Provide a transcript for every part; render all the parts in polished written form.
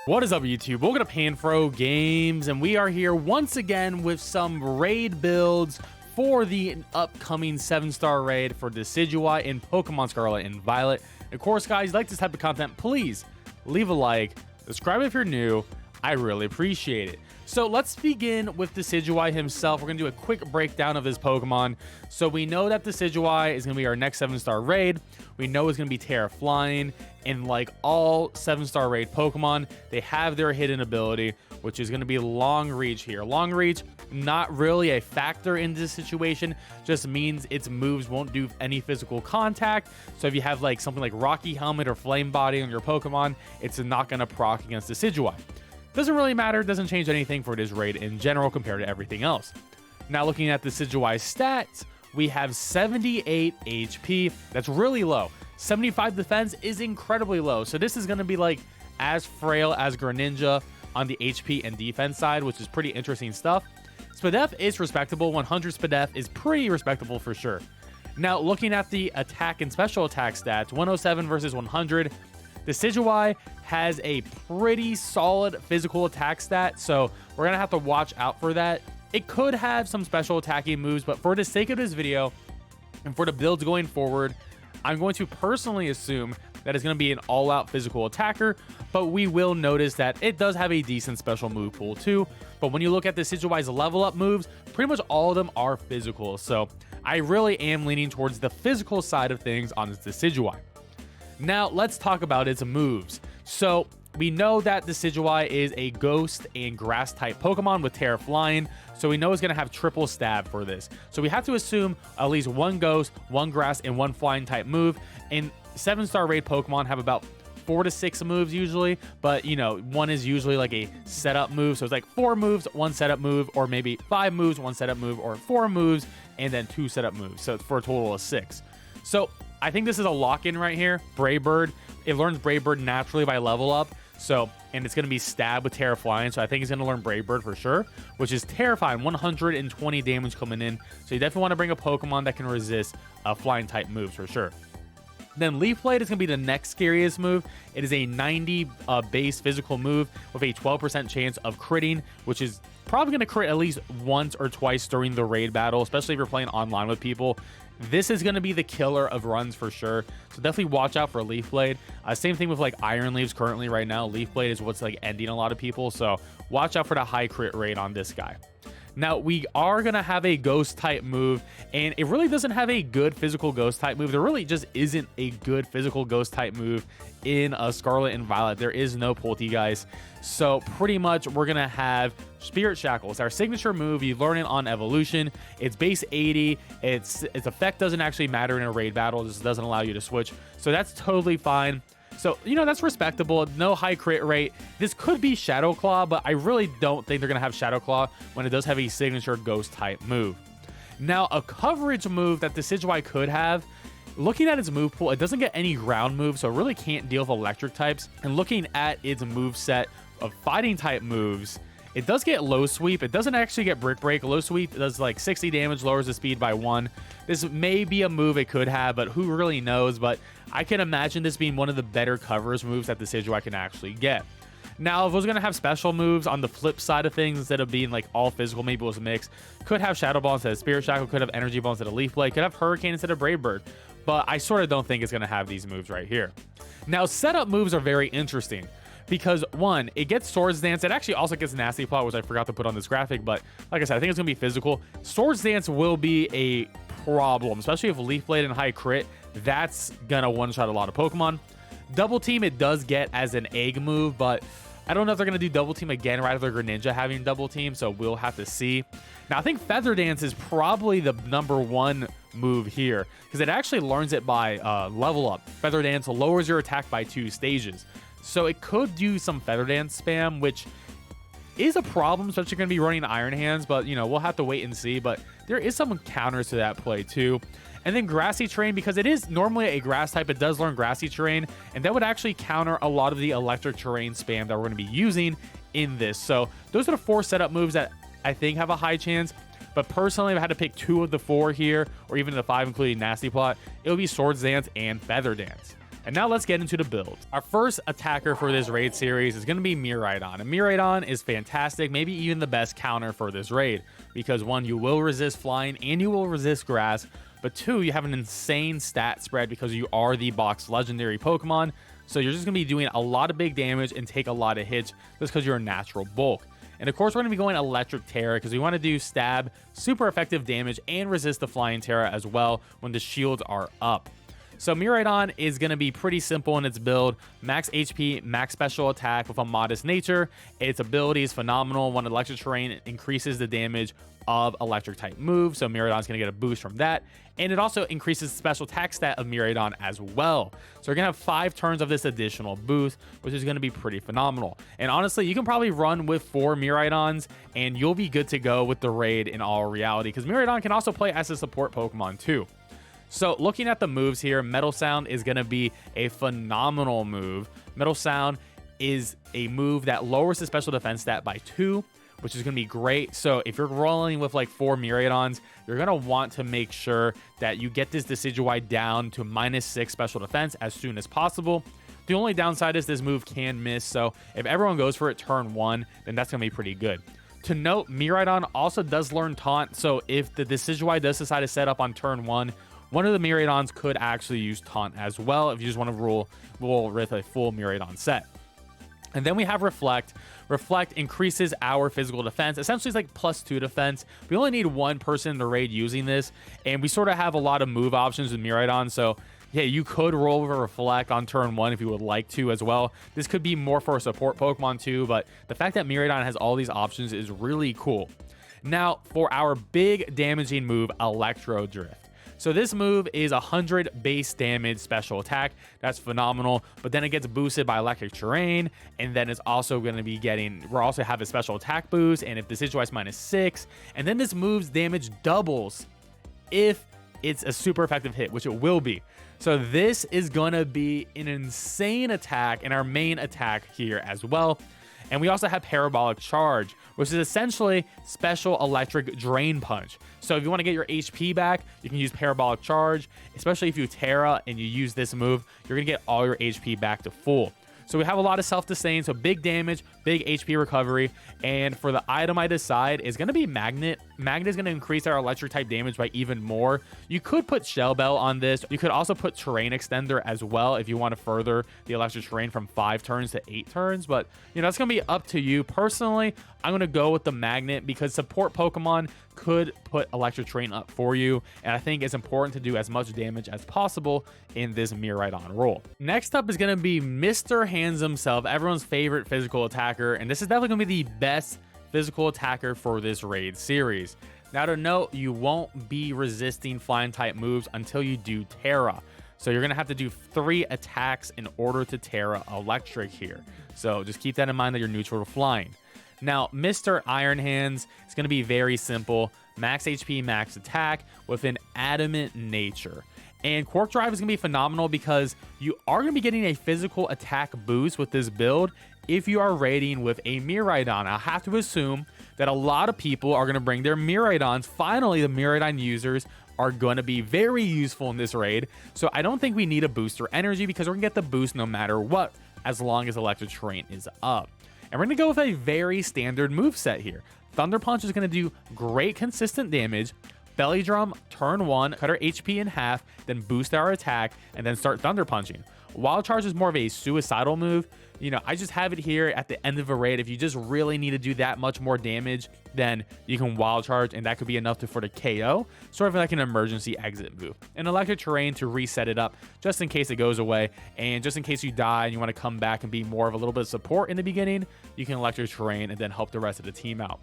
What is up, YouTube? Welcome to PanFro Games, and we are here once again with some raid builds for the upcoming 7-star raid for Decidueye in Pokemon Scarlet and Violet. And of course, guys, if you like this type of content, please leave a like, subscribe if you're new. I really appreciate it. So let's begin with Decidueye himself. We're going to do a quick breakdown of this Pokemon. So we know that Decidueye is going to be our next 7-star raid. We know it's going to be Tera Flying. And like all 7-star raid Pokemon, they have their hidden ability, which is going to be Long Reach here. Long Reach, not really a factor in this situation, just means its moves won't do any physical contact. So if you have like something like Rocky Helmet or Flame Body on your Pokemon, it's not going to proc against Decidueye. Doesn't really matter, doesn't change anything for this raid in general compared to everything else. Now looking at the Decidueye stats, we have 78 HP. That's really low. 75 defense is incredibly low. So this is going to be like as frail as Greninja on the HP and defense side, which is pretty interesting stuff. Spadef is respectable. 100 Spadef is pretty respectable for sure. Now looking at the attack and special attack stats, 107 versus 100. Decidueye has a pretty solid physical attack stat, so we're going to have to watch out for that. It could have some special attacking moves, but for the sake of this video and for the builds going forward, I'm going to personally assume that it's going to be an all-out physical attacker, but we will notice that it does have a decent special move pool too. But when you look at Decidueye's level up moves, pretty much all of them are physical, so I really am leaning towards the physical side of things on this Decidueye. Now, let's talk about its moves. So, we know that Decidueye is a ghost and grass type Pokemon with Tera Flying, so we know it's going to have triple stab for this. So, we have to assume at least one ghost, one grass, and one flying type move. And 7-star raid Pokemon have about 4 to 6 moves usually, but you know, one is usually like a setup move. So, it's like 4 moves, 1 setup move, or maybe 5 moves, 1 setup move, or 4 moves, and then 2 setup moves. So, it's for a total of 6. So, I think this is a lock-in right here. Brave Bird. It learns Brave Bird naturally by level up. So, and it's going to be Stab with Tera Flying. So I think he's going to learn Brave Bird for sure, which is terrifying. 120 damage coming in. So you definitely want to bring a Pokemon that can resist flying type moves for sure. Then Leaf Blade is going to be the next scariest move. It is a 90 base physical move with a 12% chance of critting, which is probably going to crit at least once or twice during the raid battle, especially if you're playing online with people. This is going to be the killer of runs for sure. So definitely watch out for Leaf Blade. Same thing with like Iron Leaves currently right now. Leaf Blade is what's like ending a lot of people. So watch out for the high crit rate on this guy. Now, we are going to have a ghost type move, and it really doesn't have a good physical ghost type move. There really just isn't a good physical ghost type move in Scarlet and Violet. There is no Poltegeist. So pretty much we're going to have Spirit Shackle. It's our signature move. You learn it on evolution. It's base 80. Its effect doesn't actually matter in a raid battle. This doesn't allow you to switch. So that's totally fine. So, you know, that's respectable. No high crit rate. This could be Shadow Claw, but I really don't think they're going to have Shadow Claw when it does have a signature ghost type move. Now, a coverage move that Decidueye could have, looking at its move pool, it doesn't get any ground moves, so it really can't deal with electric types. And looking at its move set of fighting type moves, it does get Low Sweep. It doesn't actually get Brick Break. Low Sweep does like 60 damage, lowers the speed by 1. This may be a move it could have, but who really knows? But I can imagine this being one of the better coverage moves that Decidueye can actually get. Now, if it was going to have special moves on the flip side of things, instead of being like all physical, maybe it was a mix. Could have Shadow Ball instead of Spirit Shackle, could have Energy Ball instead of Leaf Blade, could have Hurricane instead of Brave Bird. But I sort of don't think it's going to have these moves right here. Now, setup moves are very interesting. Because, one, it gets Swords Dance. It actually also gets Nasty Plot, which I forgot to put on this graphic. But, like I said, I think it's going to be physical. Swords Dance will be a problem, especially if Leaf Blade and high crit. That's going to one-shot a lot of Pokemon. Double Team, it does get as an egg move, but I don't know if they're going to do Double Team again right after Greninja having Double Team, so we'll have to see. Now, I think Feather Dance is probably the #1 move here, because it actually learns it by level up. Feather Dance lowers your attack by 2 stages. So it could do some Feather Dance spam, which is a problem, especially going to be running Iron Hands, but, you know, we'll have to wait and see. But there is some counters to that play, too. And then Grassy Terrain, because it is normally a grass type, it does learn Grassy Terrain, and that would actually counter a lot of the electric terrain spam that we're going to be using in this. So those are the 4 setup moves that I think have a high chance. But personally, if I had to pick 2 of the 4 here, or even the 5, including Nasty Plot, it would be Swords Dance and Feather Dance. And now let's get into the build. Our first attacker for this raid series is going to be Miraidon. And Miraidon is fantastic, maybe even the best counter for this raid. Because 1, you will resist flying and you will resist grass. But 2, you have an insane stat spread because you are the box legendary Pokemon. So you're just going to be doing a lot of big damage and take a lot of hits just because you're a natural bulk. And of course, we're going to be going Electric Tera because we want to do stab, super effective damage, and resist the Flying Tera as well when the shields are up. So Miraidon is going to be pretty simple in its build. Max HP, max special attack with a modest nature. Its ability is phenomenal. When electric terrain increases the damage of electric type moves. So Miraidon is going to get a boost from that. And it also increases the special attack stat of Miraidon as well. So we're going to have 5 turns of this additional boost, which is going to be pretty phenomenal. And honestly, you can probably run with 4 Miraidons and you'll be good to go with the raid in all reality, because Miraidon can also play as a support Pokemon too. So looking at the moves here, Metal Sound is going to be a phenomenal move. Metal Sound is a move that lowers the special defense stat by 2, which is going to be great. So if you're rolling with like 4 Miraidons, you're going to want to make sure that you get this Decidueye down to -6 special defense as soon as possible. The only downside is this move can miss. So if everyone goes for it turn 1, then that's going to be pretty good. To note, Miraidon also does learn Taunt. So if the Decidueye does decide to set up on turn 1, one of the Miraidons could actually use Taunt as well if you just want to roll with a full Miraidon set. And then we have Reflect. Reflect increases our physical defense. Essentially, it's like +2 defense. We only need 1 person in the raid using this, and we sort of have a lot of move options with Miraidon. So yeah, you could roll with a Reflect on turn 1 if you would like to as well. This could be more for a support Pokemon too, but the fact that Miraidon has all these options is really cool. Now, for our big damaging move, Electro Drift. So this move is 100 base damage special attack. That's phenomenal. But then it gets boosted by electric terrain. And then it's also going to be we're also have a special attack boost. And if the Decidueye is -6. And then this move's damage doubles if it's a super effective hit, which it will be. So this is going to be an insane attack in our main attack here as well. And we also have Parabolic Charge, which is essentially special electric drain punch. So if you want to get your HP back, you can use Parabolic Charge. Especially if you Tera and you use this move, you're going to get all your HP back to full. So we have a lot of self-sustain, so big damage, big HP recovery. And for the item I decide is going to be Magnet. Magnet is going to increase our electric type damage by even more. You could put Shell Bell on this. You could also put Terrain Extender as well if you want to further the electric terrain from 5 turns to 8 turns. But, you know, it's going to be up to you. Personally, I'm going to go with the Magnet because support Pokemon could put electric terrain up for you, and I think it's important to do as much damage as possible in this Miraidon roll. Next up is going to be Mr. Hands himself, everyone's favorite physical attacker, and this is definitely going to be the best physical attacker for this raid series. Now to note, you won't be resisting flying type moves until you do Tera. So you're going to have to do 3 attacks in order to Tera electric here. So just keep that in mind that you're neutral to flying. Now, Mr. Iron Hands is going to be very simple. Max HP, max attack with an adamant nature. And Quark Drive is going to be phenomenal because you are going to be getting a physical attack boost with this build if you are raiding with a Miraidon. I have to assume that a lot of people are going to bring their Miraidons. Finally, the Miraidon users are going to be very useful in this raid. So I don't think we need a booster energy because we're going to get the boost no matter what, as long as electric terrain is up. And we're going to go with a very standard move set here. Thunder Punch is going to do great consistent damage. Belly Drum, turn 1, cut our HP in half, then boost our attack, and then start Thunder Punching. Wild Charge is more of a suicidal move. You know, I just have it here at the end of a raid. If you just really need to do that much more damage, then you can Wild Charge, and that could be enough for the KO, sort of like an emergency exit move. And Electric Terrain to reset it up, just in case it goes away, and just in case you die and you want to come back and be more of a little bit of support in the beginning, you can Electric Terrain and then help the rest of the team out.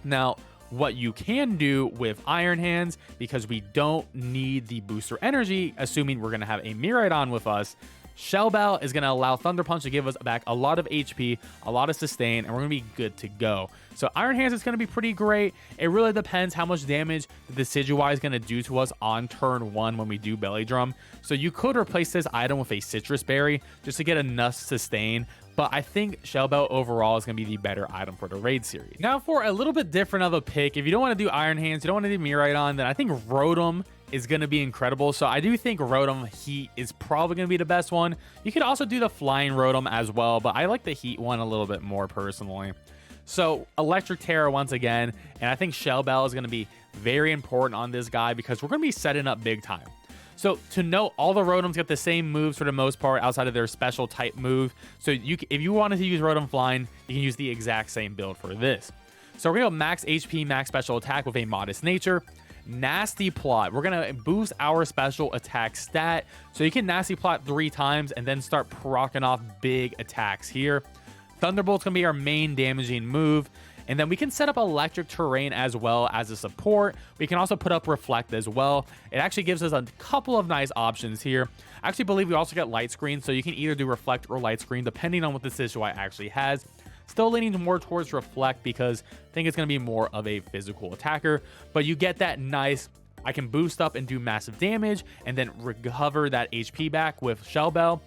Now, what you can do with Iron Hands, because we don't need the booster energy, assuming we're going to have a Miraidon with us, Shell Bell is going to allow Thunder Punch to give us back a lot of HP, a lot of sustain, and we're going to be good to go. So Iron Hands is going to be pretty great. It really depends how much damage the Decidueye is going to do to us on turn 1 when we do Belly Drum. So you could replace this item with a Citrus Berry just to get enough sustain. But I think Shell Bell overall is going to be the better item for the raid series. Now for a little bit different of a pick, if you don't want to do Iron Hands, you don't want to do Miraidon, then I think Rotom is going to be incredible. So I do think Rotom Heat is probably going to be the best one. You could also do the Flying Rotom as well, but I like the Heat one a little bit more personally. So Electric Tera once again, and I think Shell Bell is going to be very important on this guy because we're going to be setting up big time. So to note, all the Rotoms get the same moves for the most part outside of their special type move. So if you wanted to use Rotom Flying, you can use the exact same build for this. So we're going to go max HP, max special attack with a modest nature. Nasty Plot. We're going to boost our special attack stat. So you can Nasty Plot 3 times and then start proccing off big attacks here. Thunderbolt's going to be our main damaging move. And then we can set up Electric Terrain as well as a support. We can also put up Reflect as well. It actually gives us a couple of nice options here. I actually believe we also get Light Screen, so you can either do Reflect or Light Screen depending on what the Decidueye actually has. Still leaning more towards Reflect because I think it's going to be more of a physical attacker. But you get that nice, I can boost up and do massive damage and then recover that HP back with Shell Bell.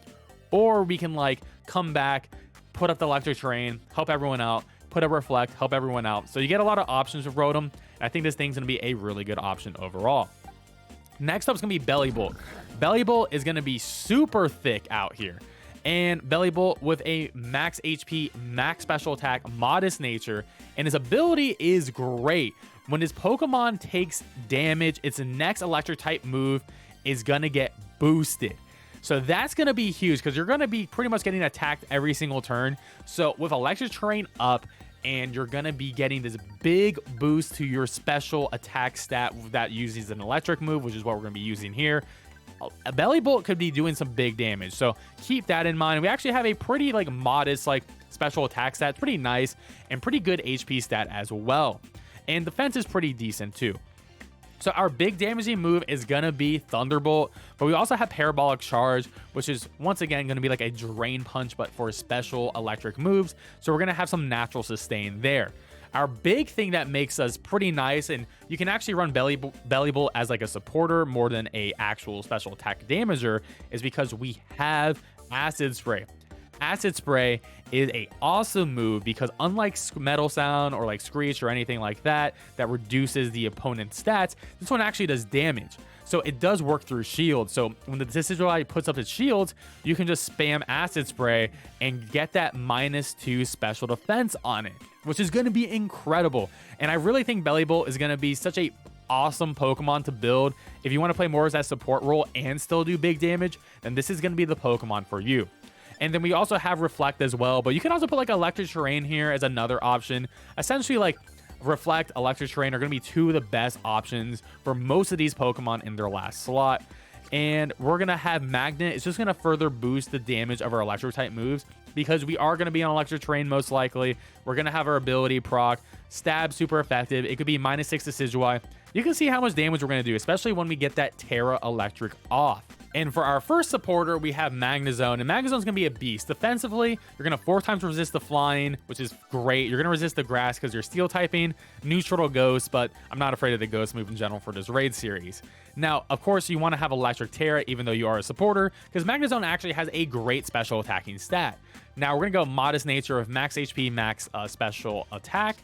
Or we can like come back, put up the Electric Terrain, help everyone out, put up Reflect, help everyone out. So you get a lot of options with Rotom. And I think this thing's going to be a really good option overall. Next up is going to be Bellibolt. Bellibolt is going to be super thick out here. And Bellibolt with a max HP, max special attack, modest nature, and his ability is great. When his Pokemon takes damage, its next electric type move is going to get boosted. So that's going to be huge because you're going to be pretty much getting attacked every single turn. So with Electric Terrain up, and you're going to be getting this big boost to your special attack stat that uses an electric move, which is what we're going to be using here. A Bellibolt could be doing some big damage, so keep that in mind. We actually have a pretty like modest like special attack stat, pretty nice, and pretty good HP stat as well. And defense is pretty decent too. So our big damaging move is going to be Thunderbolt, but we also have Parabolic Charge, which is once again going to be like a Drain Punch, but for special electric moves. So we're going to have some natural sustain there. Our big thing that makes us pretty nice, and you can actually run Bellibolt as like a supporter more than a actual special attack damager, is because we have Acid Spray. Acid Spray is a awesome move because unlike Metal Sound or like Screech or anything like that reduces the opponent's stats, this one actually does damage. So it does work through shields. So when the Decidueye puts up its shields, you can just spam Acid Spray and get that -2 special defense on it, which is going to be incredible. And I really think Bellibolt is going to be such a awesome Pokemon to build. If you want to play more as that support role and still do big damage, then this is going to be the Pokemon for you. And then we also have Reflect as well, but you can also put like Electric Terrain here as another option. Essentially, like Reflect, Electric Terrain are going to be two of the best options for most of these Pokemon in their last slot. And we're going to have Magnet. It's just going to further boost the damage of our electric type moves because we are going to be on Electric Terrain most likely. We're going to have our ability proc. Stab, super effective. It could be -6 Decidueye. You can see how much damage we're going to do, especially when we get that Tera Electric off. And for our first supporter, we have Magnezone, and Magnezone's going to be a beast. Defensively, you're going to 4 times resist the flying, which is great. You're going to resist the grass because you're steel typing, neutral to ghost, but I'm not afraid of the ghost move in general for this raid series. Now, of course, you want to have Electric Tera, even though you are a supporter, because Magnezone actually has a great special attacking stat. Now, we're going to go Modest Nature with max HP, max special attack.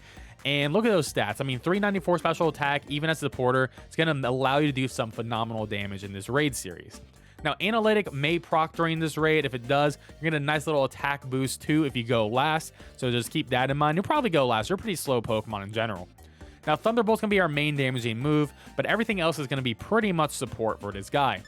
And look at those stats. I mean, 394 special attack, even as a supporter, it's going to allow you to do some phenomenal damage in this raid series. Now, Analytic may proc during this raid. If it does, you're going to get a nice little attack boost too if you go last. So just keep that in mind. You'll probably go last. You're a pretty slow Pokemon in general. Now, Thunderbolt's going to be our main damaging move, but everything else is going to be pretty much support for this guy.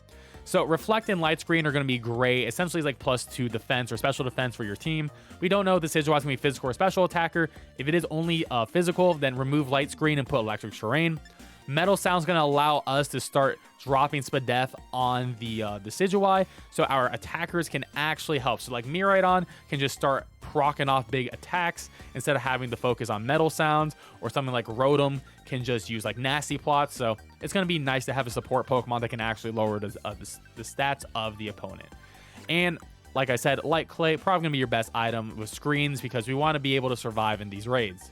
So Reflect and Light Screen are going to be great. Essentially, it's like +2 defense or special defense for your team. We don't know if this Decidueye is going to be physical or special attacker. If it is only physical, then remove Light Screen and put Electric Terrain. Metal Sound's going to allow us to start dropping Spadef on the Decidueye, so our attackers can actually help. So like Miraidon can just start proccing off big attacks instead of having to focus on Metal Sounds, or something like Rotom can just use like Nasty Plots. So it's going to be nice to have a support Pokemon that can actually lower the stats of the opponent. And like I said, Light Clay probably going to be your best item with screens because we want to be able to survive in these raids.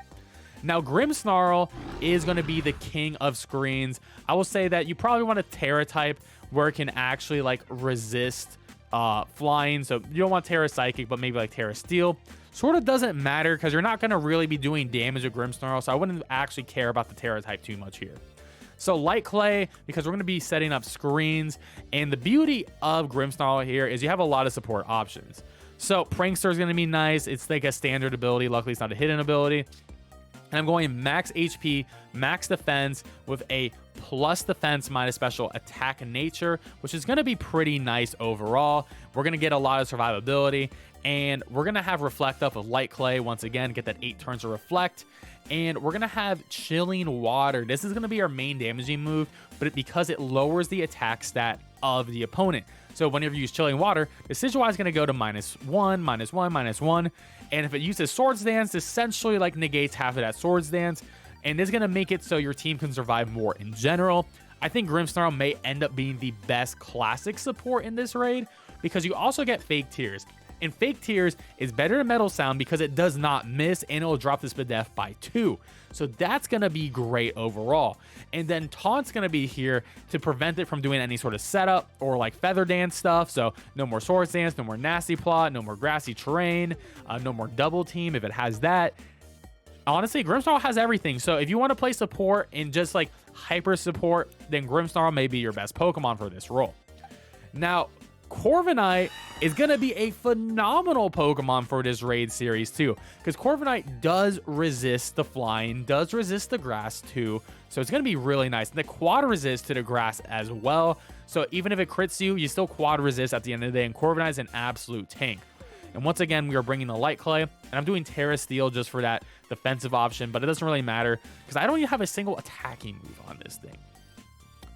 Now, Grimmsnarl is going to be the king of screens. I will say that you probably want a Tera type where it can actually like resist flying. So you don't want Tera Psychic, but maybe like Tera Steel. Sort of doesn't matter because you're not going to really be doing damage with Grimmsnarl. So I wouldn't actually care about the Tera type too much here. So Light Clay, because we're going to be setting up screens, and the beauty of Grimmsnarl here is you have a lot of support options. So Prankster is going to be nice. It's like a standard ability. Luckily, it's not a hidden ability. And I'm going max HP, max defense with a plus defense minus special attack nature, which is going to be pretty nice overall. We're going to get a lot of survivability, and we're going to have Reflect Up with Light Clay once again, get that 8 turns of Reflect. And we're going to have Chilling Water. This is going to be our main damaging move, but because it lowers the attack stat of the opponent. So whenever you use Chilling Water, Decidueye is going to go to -1, -1, -1. And if it uses Swords Dance, essentially like negates half of that Swords Dance. And this is going to make it so your team can survive more in general. I think Grimmsnarl may end up being the best classic support in this raid because you also get Fake Tears. And Fake Tears is better than Metal Sound because it does not miss and it will drop the speed def by 2. So that's going to be great overall. And then Taunt's going to be here to prevent it from doing any sort of setup or like Feather Dance stuff. So no more Swords Dance, no more Nasty Plot, no more Grassy Terrain, no more Double Team if it has that. Honestly, Grimmsnarl has everything. So if you want to play support and just like hyper support, then Grimmsnarl may be your best Pokemon for this role. Now, Corviknight is going to be a phenomenal Pokemon for this raid series too, because Corviknight does resist the flying, does resist the grass too, so it's going to be really nice. And the quad resist to the grass as well, so even if it crits you, you still quad resist at the end of the day, and Corviknight is an absolute tank. And once again, we are bringing the Light Clay, and I'm doing Terra Steel just for that defensive option, but it doesn't really matter because I don't even have a single attacking move on this thing.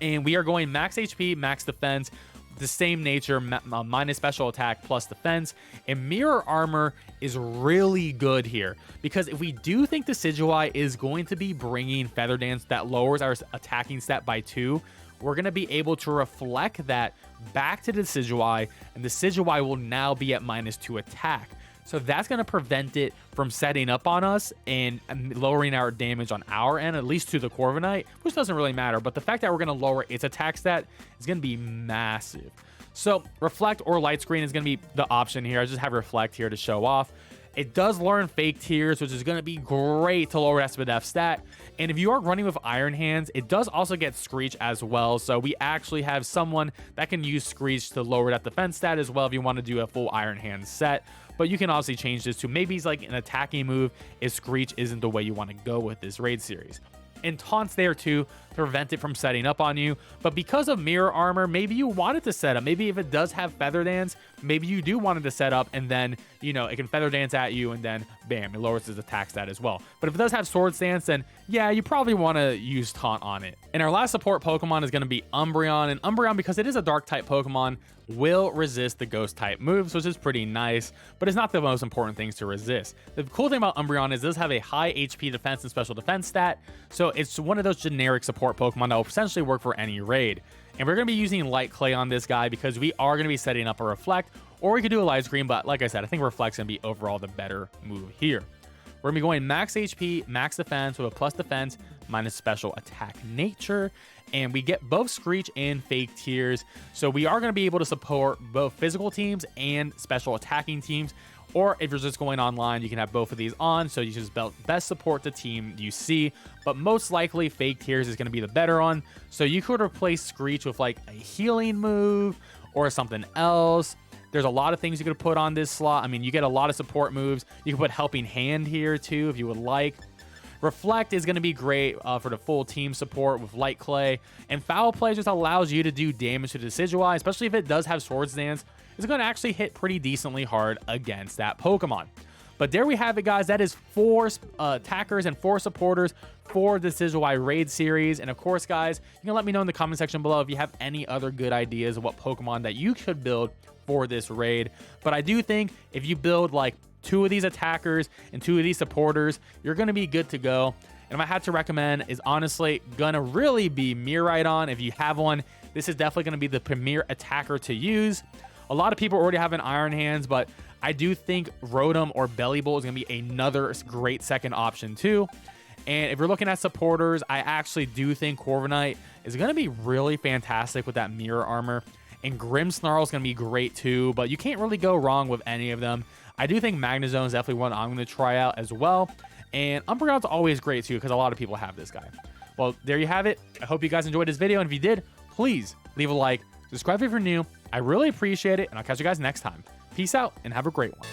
And we are going max HP, max defense, the same nature, minus special attack plus defense, and Mirror Armor is really good here because if we do think Decidueye is going to be bringing Feather Dance that lowers our attacking stat by 2, we're going to be able to reflect that back to Decidueye, and Decidueye will now be at -2 attack. So that's going to prevent it from setting up on us and lowering our damage on our end, at least to the Corviknight, which doesn't really matter. But the fact that we're going to lower its attack stat is going to be massive. So Reflect or Light Screen is going to be the option here. I just have Reflect here to show off. It does learn Fake Tears, which is going to be great to lower SPDF stat. And if you are running with Iron Hands, it does also get Screech as well. So we actually have someone that can use Screech to lower that defense stat as well if you want to do a full Iron Hands set. But you can obviously change this to maybe it's like an attacking move if Screech isn't the way you want to go with this raid series. And Taunt's there too to prevent it from setting up on you. But because of Mirror Armor, maybe you want it to set up. Maybe if it does have Feather Dance, maybe you do want it to set up and then, you know, it can Feather Dance at you and then bam, it lowers its attack stat as well. But if it does have Sword Dance, then yeah, you probably want to use Taunt on it. And our last support Pokemon is going to be Umbreon. And Umbreon, because it is a Dark type Pokemon, will resist the Ghost type moves, which is pretty nice, but it's not the most important things to resist. The cool thing about Umbreon is it does have a high HP defense and special defense stat, so it's one of those generic support Pokemon that will essentially work for any raid. And we're going to be using Light Clay on this guy because we are going to be setting up a Reflect, or we could do a Light Screen, but like I said, I think Reflect's going to be overall the better move here. We're going to be going max HP, max defense with a plus defense, minus special attack nature. And we get both Screech and Fake Tears. So we are going to be able to support both physical teams and special attacking teams. Or if you're just going online, you can have both of these on. So you just best support the team you see. But most likely, Fake Tears is going to be the better one. So you could replace Screech with like a healing move or something else. There's a lot of things you could put on this slot. I mean, you get a lot of support moves. You can put Helping Hand here too if you would like. Reflect is going to be great for the full team support with Light Clay. And Foul Play just allows you to do damage to Decidueye, especially if it does have Swords Dance. It's going to actually hit pretty decently hard against that Pokemon. But there we have it, guys. That is 4 attackers and 4 supporters for the Decidueye raid series. And of course, guys, you can let me know in the comment section below if you have any other good ideas of what Pokemon that you should build for this raid. But I do think if you build like 2 of these attackers and 2 of these supporters, you're going to be good to go. And if I had to recommend, is honestly gonna really be Miraidon. If you have one, this is definitely going to be the premier attacker to use. A lot of people already have an Iron Hands, but I do think Rotom or Bellibolt is going to be another great second option too. And if you're looking at supporters, I actually do think Corviknight is going to be really fantastic with that Mirror Armor. And Grimmsnarl is going to be great too, but you can't really go wrong with any of them. I do think Magnezone is definitely one I'm going to try out as well. And Umbreon's always great too, because a lot of people have this guy. Well, there you have it. I hope you guys enjoyed this video. And if you did, please leave a like, subscribe if you're new. I really appreciate it. And I'll catch you guys next time. Peace out and have a great one.